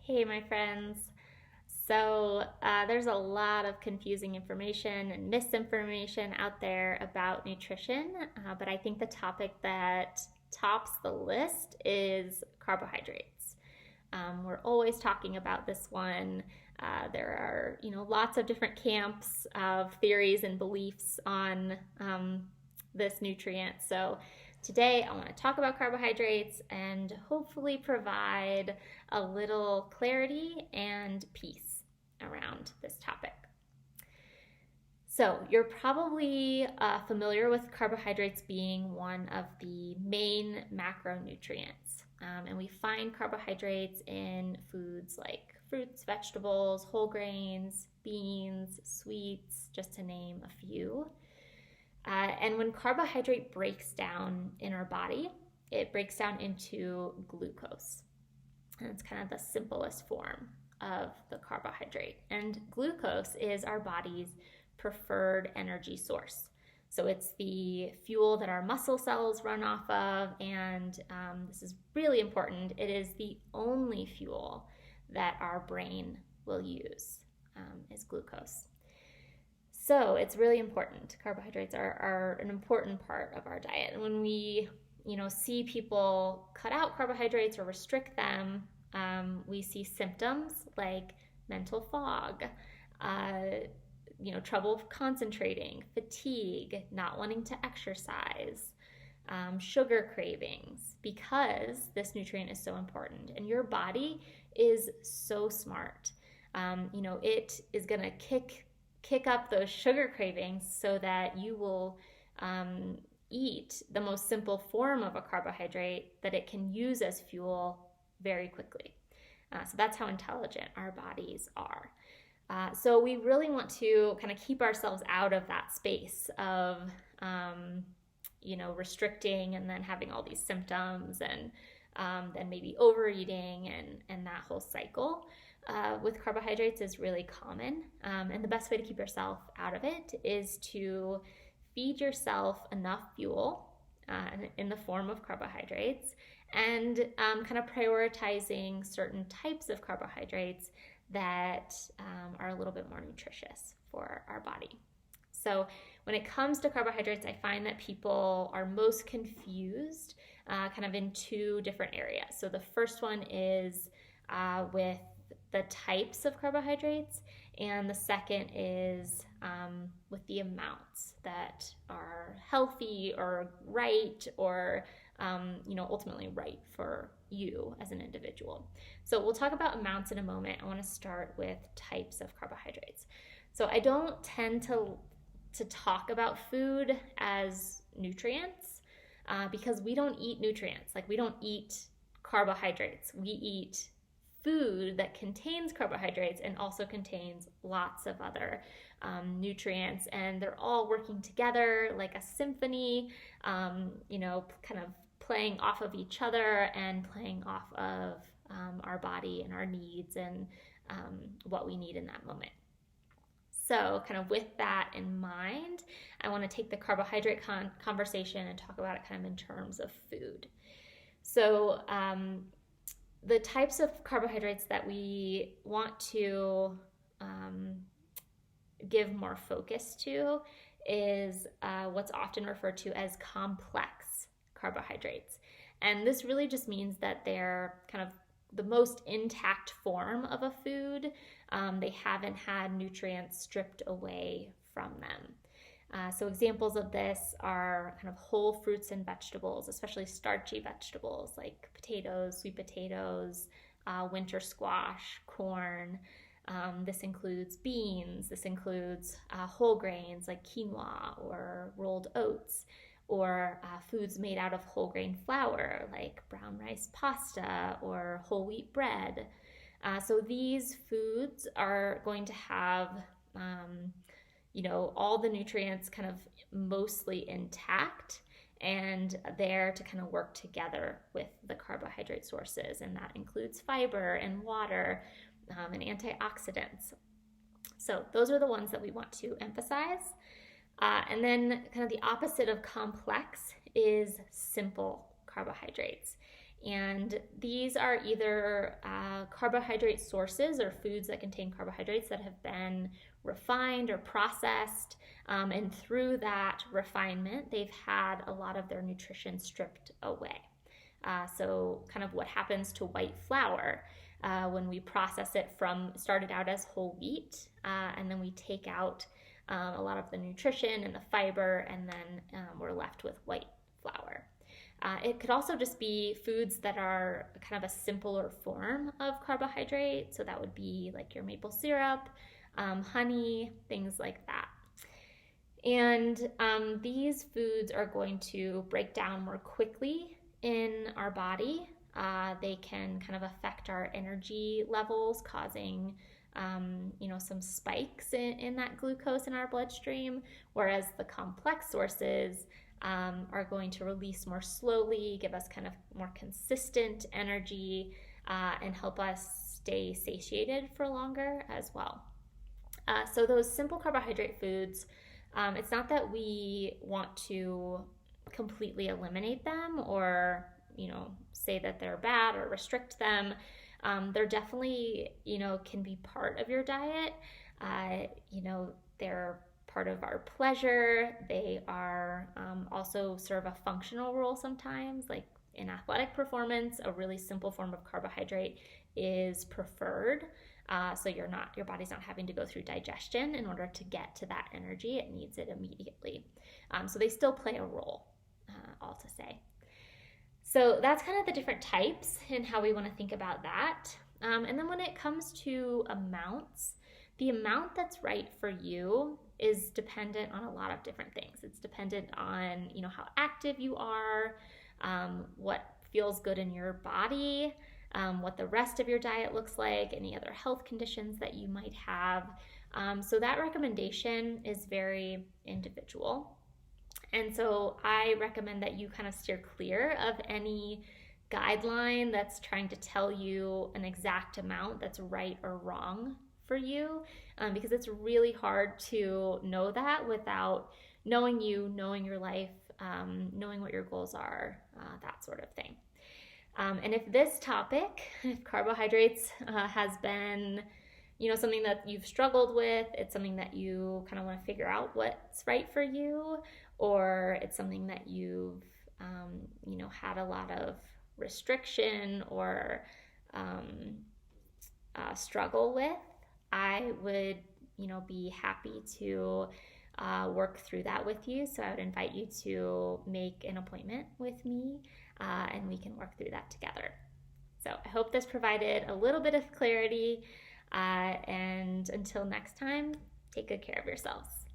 Hey, my friends. There's a lot of confusing information and misinformation out there about nutrition, but I think the topic that tops the list is carbohydrates. We're always talking about this one. There are, lots of different camps of theories and beliefs on this nutrient. So today I want to talk about carbohydrates and hopefully provide a little clarity and peace around this topic. So, you're probably familiar with carbohydrates being one of the main macronutrients. And we find carbohydrates in foods like fruits, vegetables, whole grains, beans, sweets, just to name a few. And when carbohydrate breaks down in our body, it breaks down into glucose. And it's kind of the simplest form of the carbohydrate. And glucose is our body's preferred energy source. So it's the fuel that our muscle cells run off of, and this is really important. It is the only fuel that our brain will use, is glucose. So it's really important. Carbohydrates are an important part of our diet. And when we, see people cut out carbohydrates or restrict them, we see symptoms like mental fog, trouble concentrating, fatigue, not wanting to exercise, sugar cravings, because this nutrient is so important. And your body is so smart. It is going to kick up those sugar cravings so that you will eat the most simple form of a carbohydrate that it can use as fuel very quickly. So that's how intelligent our bodies are. So we really want to kind of keep ourselves out of that space of, restricting and then having all these symptoms and then maybe overeating and that whole cycle. With carbohydrates is really common. And the best way to keep yourself out of it is to feed yourself enough fuel in the form of carbohydrates and kind of prioritizing certain types of carbohydrates that are a little bit more nutritious for our body. So when it comes to carbohydrates, I find that people are most confused kind of in two different areas. So the first one is with the types of carbohydrates, and the second is with the amounts that are healthy or right or ultimately right for you as an individual. So we'll talk about amounts in a moment. I want to start with types of carbohydrates. So I don't tend to talk about food as nutrients because we don't eat nutrients. Like, we don't eat carbohydrates. We eat food that contains carbohydrates and also contains lots of other nutrients, and they're all working together like a symphony, kind of playing off of each other and playing off of our body and our needs and what we need in that moment. So kind of with that in mind, I want to take the carbohydrate conversation and talk about it kind of in terms of food. So the types of carbohydrates that we want to give more focus to is what's often referred to as complex carbohydrates. And this really just means that they're kind of the most intact form of a food. They haven't had nutrients stripped away from them. So examples of this are kind of whole fruits and vegetables, especially starchy vegetables like potatoes, sweet potatoes, winter squash, corn. This includes beans. This includes whole grains like quinoa or rolled oats, or foods made out of whole grain flour like brown rice pasta or whole wheat bread. So these foods are going to have all the nutrients kind of mostly intact and there to kind of work together with the carbohydrate sources. And that includes fiber and water and antioxidants. So those are the ones that we want to emphasize. And then kind of the opposite of complex is simple carbohydrates. And these are either carbohydrate sources or foods that contain carbohydrates that have been refined or processed. And through that refinement, they've had a lot of their nutrition stripped away. So kind of what happens to white flour when we process it from, started out as whole wheat, and then we take out a lot of the nutrition and the fiber, and then we're left with white flour. It could also just be foods that are kind of a simpler form of carbohydrate. So that would be like your maple syrup, honey, things like that. And these foods are going to break down more quickly in our body. They can kind of affect our energy levels, causing some spikes in that glucose in our bloodstream, whereas the complex sources are going to release more slowly, give us kind of more consistent energy, and help us stay satiated for longer as well. So those simple carbohydrate foods, it's not that we want to completely eliminate them or say that they're bad or restrict them. They're definitely can be part of your diet. They're part of our pleasure. They are also serve a functional role sometimes, like in athletic performance. A really simple form of carbohydrate is preferred. So your body's not having to go through digestion in order to get to that energy. It needs it immediately. So they still play a role, all to say. So that's kind of the different types and how we want to think about that. And then when it comes to amounts, the amount that's right for you is dependent on a lot of different things. It's dependent on, how active you are, what feels good in your body, what the rest of your diet looks like, any other health conditions that you might have. So that recommendation is very individual. And so I recommend that you kind of steer clear of any guideline that's trying to tell you an exact amount that's right or wrong for you, because it's really hard to know that without knowing you, knowing your life, knowing what your goals are, that sort of thing. And if this topic, if carbohydrates has been something that you've struggled with, it's something that you kind of want to figure out what's right for you, or it's something that you've had a lot of restriction or struggle with, I would be happy to work through that with you. So I would invite you to make an appointment with me, and we can work through that together. So I hope this provided a little bit of clarity, and until next time, take good care of yourselves.